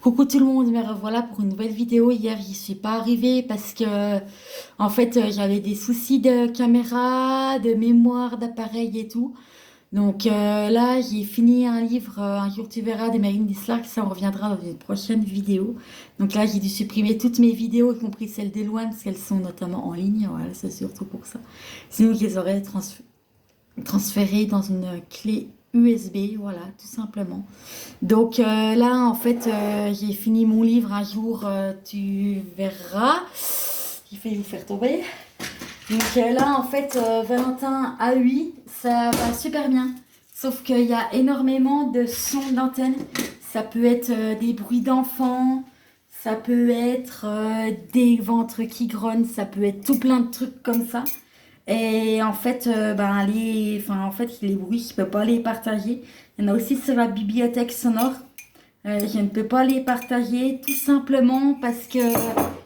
Coucou tout le monde, me revoilà pour une nouvelle vidéo. Hier, j'y suis pas arrivée parce que, j'avais des soucis de caméra, de mémoire, d'appareil et tout. Donc là, j'ai fini un livre, Un jour tu verras, de Marine Dislar, ça on reviendra dans une prochaine vidéo. Donc là, j'ai dû supprimer toutes mes vidéos, y compris celles d'Eloane, parce qu'elles sont notamment en ligne. Voilà, c'est surtout pour ça. Sinon, je les aurais transférées dans une clé USB, voilà, tout simplement. Donc là, j'ai fini mon livre. Un jour, tu verras. J'ai failli le faire tomber. Donc là, Valentin A8, ça va super bien. Sauf qu'il y a énormément de sons d'antenne. Ça peut être des bruits d'enfants, ça peut être des ventres qui grognent, ça peut être tout plein de trucs comme ça. Et les bruits, je peux pas les partager. Il y en a aussi sur la bibliothèque sonore. Je ne peux pas les partager tout simplement parce que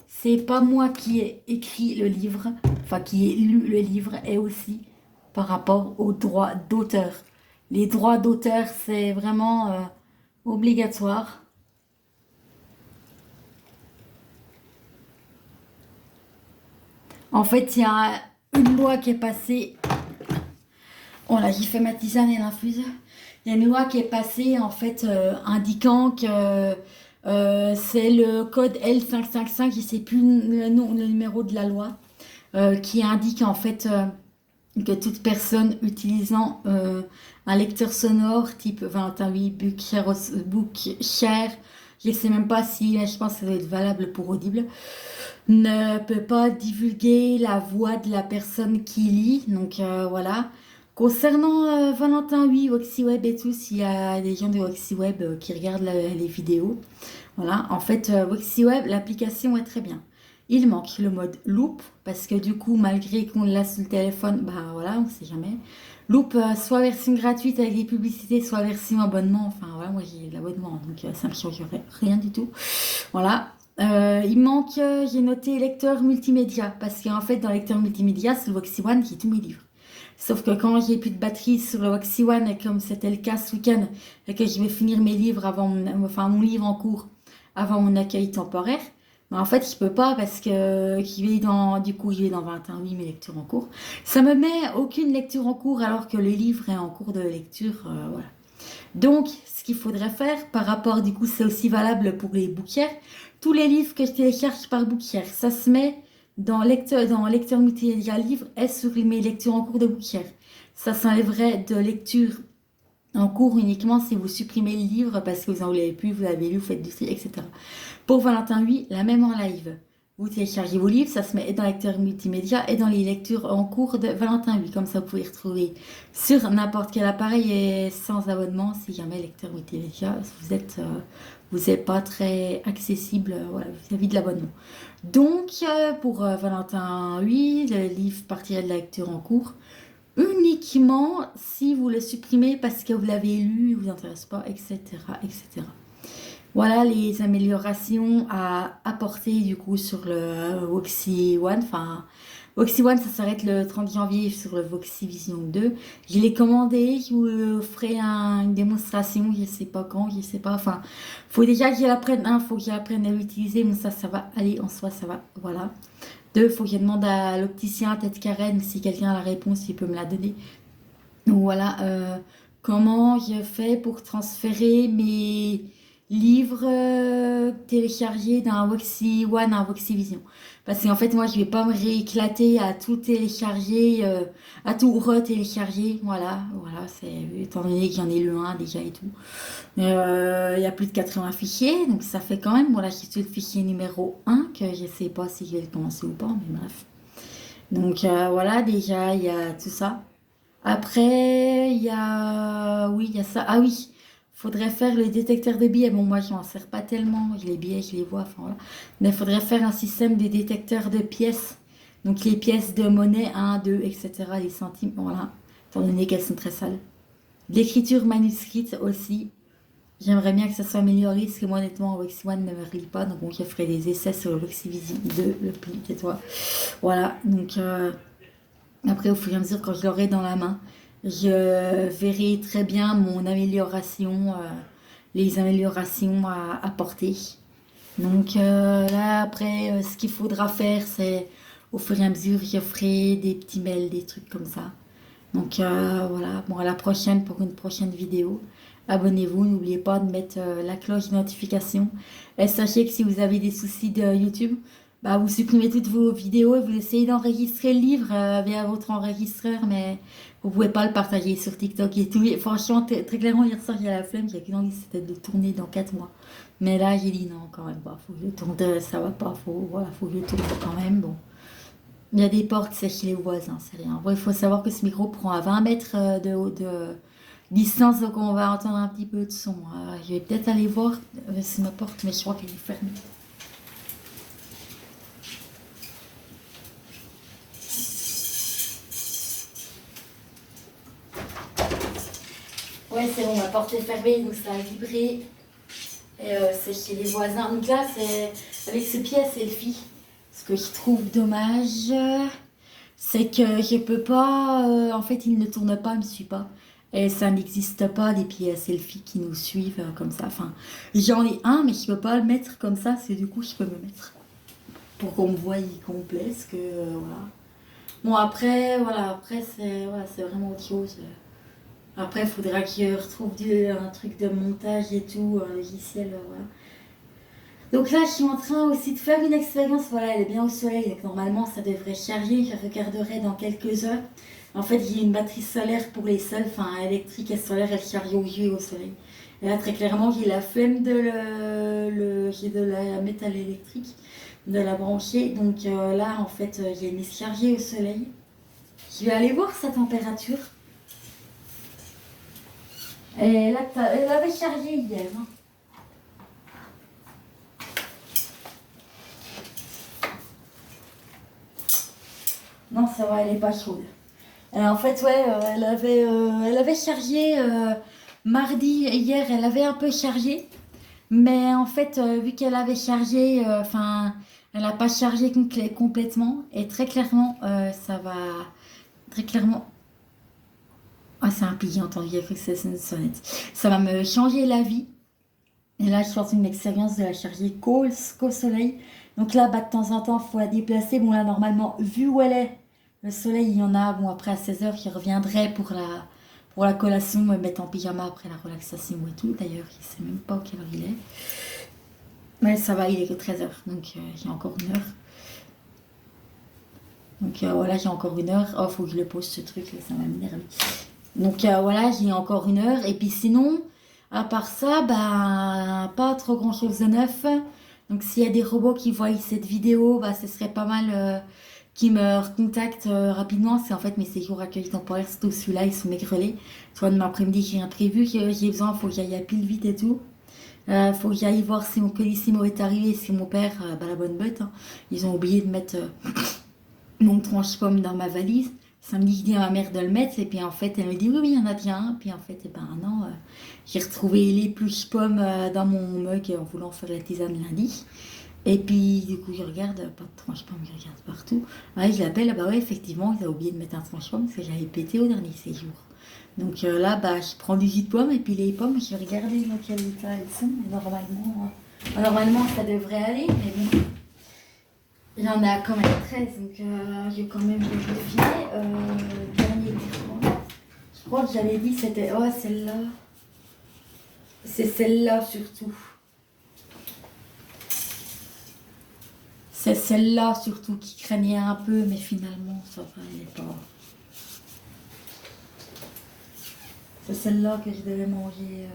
c'est pas moi qui ai écrit le livre, enfin qui ai lu le livre, et aussi par rapport aux droits d'auteur. Les droits d'auteur, c'est vraiment obligatoire. En fait, il y a une loi qui est passée. Oh là, j'ai fait ma tisane et l'infuse. Il y a une loi qui est passée indiquant que c'est le code L555, je sais plus le numéro de la loi, qui indique que toute personne utilisant un lecteur sonore type 21.8 Bookshare, je sais même pas si, je pense que ça doit être valable pour Audible, ne peut pas divulguer la voix de la personne qui lit. Donc voilà. Concernant Valentin, oui, WoxyWeb et tout, s'il y a des gens de WoxyWeb qui regardent les vidéos, voilà, WoxyWeb, l'application est très bien. Il manque le mode loop, parce que du coup, malgré qu'on l'a sur le téléphone, bah voilà, on sait jamais. Loop, soit version gratuite avec des publicités, soit version abonnement. Enfin voilà, moi j'ai l'abonnement, donc ça ne changerait rien du tout. Voilà. Il manque, j'ai noté lecteur multimédia, parce qu'en fait, dans le lecteur multimédia, c'est le Voxy One qui est tous mes livres. Sauf que quand j'ai plus de batterie sur le Voxy One, et comme c'était le cas ce week-end, et que je vais finir mes livres mon livre en cours avant mon accueil temporaire, mais en fait, je peux pas parce que du coup, je vais dans 21, oui, mes lectures en cours. Ça me met aucune lecture en cours alors que le livre est en cours de lecture, voilà. Donc, ce qu'il faudrait faire par rapport, du coup, c'est aussi valable pour les bouquières. Tous les livres que je télécharge par bouquière, ça se met dans lecteur multimédia livre et sur mes lectures en cours de bouquière. Ça s'enlèverait de lecture en cours uniquement si vous supprimez le livre parce que vous en l'avez plus, vous l'avez lu, vous faites du tri, etc. Pour Valentin, oui, la même en live. Vous téléchargez vos livres, ça se met dans le lecteur multimédia et dans les lectures en cours de Valentin, oui. Comme ça, vous pouvez retrouver sur n'importe quel appareil et sans abonnement si jamais lecteur multimédia, vous n'êtes pas très accessible voilà, vis-à-vis de l'abonnement. Donc, pour Valentin, oui, le livre partirait de la lecture en cours uniquement si vous le supprimez parce que vous l'avez lu, vous intéresse pas, etc., etc. Voilà les améliorations à apporter du coup sur le Voxy One. Enfin, Voxy One, ça s'arrête le 30 janvier sur le Voxy Vision 2. Je l'ai commandé, je vous ferai une démonstration, je sais pas quand, je sais pas. Enfin, faut déjà que je l'apprenne. Un, faut que j'apprenne à l'utiliser, mais ça va aller en soi, ça va. Voilà. Deux, faut que je demande à l'opticien Tête Karen si quelqu'un a la réponse, il peut me la donner. Donc voilà, comment je fais pour transférer mes livres téléchargés d'un Voxy One à un Voxy Vision. Parce qu'en fait, moi, je vais pas me rééclater à tout télécharger, à tout re-télécharger. Voilà, c'est étant donné que j'en ai lu un déjà et tout. Il y a plus de 80 fichiers, donc ça fait quand même, voilà, j'ai sur le fichier numéro 1, que je sais pas si je vais le commencer ou pas, mais bref. Donc voilà, déjà, il y a tout ça. Après, oui, il y a ça. Ah oui, faudrait faire le détecteur de billets. Bon, moi, je m'en sers pas tellement. Les billets, je les vois, enfin voilà. Mais il faudrait faire un système de détecteur de pièces. Donc les pièces de monnaie, 1, 2, etc., les centimes, voilà. Étant donné qu'elles sont très sales. L'écriture manuscrite aussi. J'aimerais bien que ça soit amélioré, parce que moi, honnêtement, Voxy One ne me relie pas. Donc, bon, je ferai des essais sur le Voxy Vision 2, le pli, tais-toi. Voilà, donc... Après, au fur et à mesure, quand je l'aurai dans la main, je verrai très bien mon amélioration les améliorations à apporter. Donc là, après, ce qu'il faudra faire, c'est au fur et à mesure, je ferai des petits mails, des trucs comme ça. Donc voilà, bon, à la prochaine pour une prochaine vidéo. Abonnez-vous, n'oubliez pas de mettre la cloche de notification. Et sachez que si vous avez des soucis de YouTube, bah, vous supprimez toutes vos vidéos et vous essayez d'enregistrer le livre via votre enregistreur, mais vous pouvez pas le partager sur TikTok et tout. Et franchement, très clairement, hier soir, il y a la flemme, j'ai qu'une envie, c'était de le tourner dans 4 mois. Mais là, j'ai dit non, quand même pas, faut que je tourne, ça va pas, voilà, faut que je tourne quand même, bon. Il y a des portes, c'est chez les voisins, c'est rien. Bon, il faut savoir que ce micro prend à 20 mètres de distance, donc on va entendre un petit peu de son. Je vais peut-être aller voir si ma porte, mais je crois qu'elle est fermée. Ouais, c'est bon, ma porte est fermée, donc ça a vibré. Et c'est chez les voisins. Donc là, c'est avec ce pièce selfie. Ce que je trouve dommage, c'est que je peux pas. En fait, il ne tourne pas, il me suit pas. Et ça n'existe pas des pieds selfie qui nous suivent comme ça. Enfin, j'en ai un, mais je peux pas le mettre comme ça. C'est du coup, je peux me mettre pour qu'on me voie complet. Parce que voilà. Bon, après, voilà, après, c'est vraiment autre chose. Après, il faudra que je retrouve un truc de montage et tout, un logiciel, voilà. Donc là, je suis en train aussi de faire une expérience. Voilà, elle est bien au soleil, donc normalement, ça devrait charger. Je regarderai dans quelques heures. En fait, j'ai une batterie solaire pour les seuls, enfin électrique et solaire, elle charge au jus et au soleil. Et là, très clairement, j'ai la flemme j'ai de la mettre à l'électrique, de la brancher. Donc là, en fait, j'ai mis chargée au soleil. Je vais aller voir sa température. Et là, elle avait chargé hier. Hein. Non, ça va, elle est pas chaude. En fait, ouais, elle avait chargé mardi, hier, elle avait un peu chargé. Mais en fait, vu qu'elle avait chargé, enfin, elle n'a pas chargé complètement. Et très clairement, ça va. Très clairement. Ah, c'est un pigeon, attends, j'ai cru que c'était une sonnette. Ça va me changer la vie. Et là, je suis en une expérience de la charger qu'au soleil. Donc là, bah, de temps en temps, il faut la déplacer. Bon, là, normalement, vu où elle est, le soleil, il y en a. Bon, après, à 16h, je reviendrai pour la collation, me mettre en pyjama après la relaxation et tout. D'ailleurs, je ne sais même pas quelle heure il est. Mais ça va, il est que 13h. Donc, j'ai encore une heure. Donc, voilà, j'ai encore une heure. Oh, faut que je le pose, ce truc, là, ça va m'énerver. Donc, voilà, j'ai encore une heure. Et puis, sinon... À part ça, bah, pas trop grand chose de neuf. Donc s'il y a des robots qui voient cette vidéo, bah, ce serait pas mal qu'ils me recontactent rapidement. C'est en fait mes séjours accueil temporaire, surtout celui-là, ils sont maigrelés. Tu vois, demain après-midi, j'ai un prévu, j'ai besoin, faut que j'aille à pile vite et tout. Faut que j'aille voir si mon colissimo est arrivé, si mon père, bah, la bonne bête, hein, ils ont oublié de mettre mon tranche-pomme dans ma valise. Samedi, je dis à ma mère de le mettre, et puis en fait, elle me dit oui, oui, il y en a bien un. Puis en fait, eh ben non, j'ai retrouvé les pluches pommes dans mon mug en voulant faire la tisane lundi. Et puis, du coup, je regarde, pas de tranche-pomme, je regarde partout. Ouais, je l'appelle, bah ouais, effectivement, ils ont oublié de mettre un tranche-pomme parce que j'avais pété au dernier séjour. Donc là, bah, je prends du jus de pomme, et puis les pommes, je vais regarder dans quel état elles sont. Et normalement, ça devrait aller, mais bon. Il y en a quand même 13, donc j'ai quand même vérifié. Dernier écran. Je crois que j'avais dit c'était. Oh, celle-là. C'est celle-là surtout. C'est celle-là surtout qui craignait un peu, mais finalement, ça va, elle est pas. C'est celle-là que je devais manger.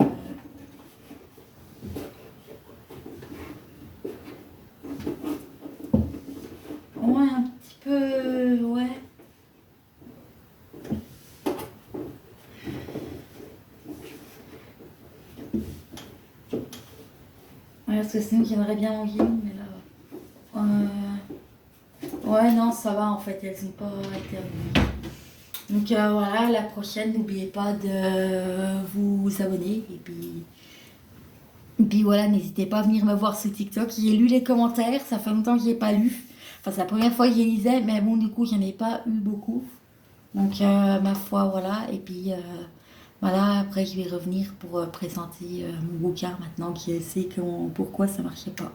Ouais, un petit peu. Ouais. Ouais, parce que sinon j'aimerais bien manger, mais là. Ouais, non, ça va en fait, elles n'ont pas été abonnées. Donc voilà, la prochaine, n'oubliez pas de vous abonner. Et puis voilà, n'hésitez pas à venir me voir sur TikTok. J'ai lu les commentaires, ça fait longtemps que je n'ai pas lu. Enfin, c'est la première fois que je lisais, mais bon, du coup, j'en ai pas eu beaucoup. Donc, ma foi, voilà. Et puis, Voilà, après je vais revenir pour présenter mon bouquin maintenant qui sait pourquoi ça marchait pas.